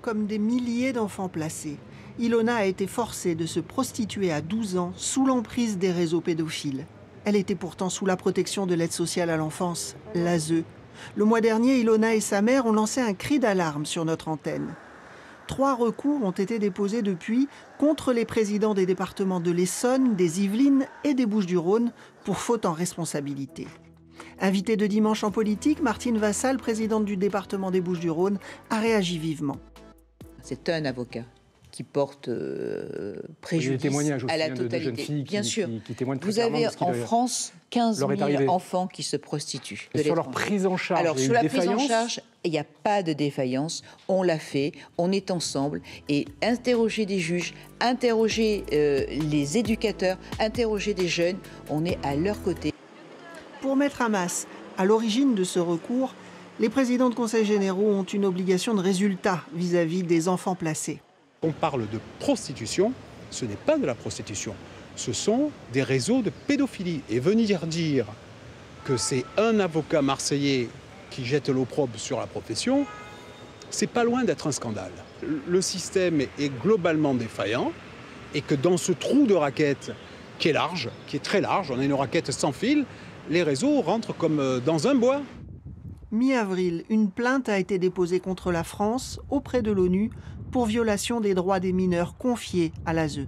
Comme des milliers d'enfants placés, Ilona a été forcée de se prostituer à 12 ans sous l'emprise des réseaux pédophiles. Elle était pourtant sous la protection de l'aide sociale à l'enfance, l'ASE. Le mois dernier, Ilona et sa mère ont lancé un cri d'alarme sur notre antenne. 3 recours ont été déposés depuis contre les présidents des départements de l'Essonne, des Yvelines et des Bouches-du-Rhône pour faute en responsabilité. Invitée de Dimanche en politique, Martine Vassal, présidente du département des Bouches-du-Rhône, a réagi vivement. C'est un avocat qui porte préjudice à la totalité. De jeunes filles Bien sûr, qui témoignent très vous avez clairement en France 15 000 enfants qui se prostituent. Et sur leur prise en charge, alors, sur la prise en charge, il n'y a pas de défaillance. On l'a fait, on est ensemble. Et interroger des juges, interroger les éducateurs, interroger des jeunes, on est à leur côté. Pour Maître Hamas, à l'origine de ce recours, les présidents de conseils généraux ont une obligation de résultat vis-à-vis des enfants placés. On parle de prostitution, ce n'est pas de la prostitution, ce sont des réseaux de pédophilie. Et venir dire que c'est un avocat marseillais qui jette l'opprobre sur la profession, c'est pas loin d'être un scandale. Le système est globalement défaillant et que dans ce trou de raquette qui est large, qui est très large, on a une raquette sans fil, les réseaux rentrent comme dans un bois. Mi-avril, une plainte a été déposée contre la France auprès de l'ONU pour violation des droits des mineurs confiés à l'ASE.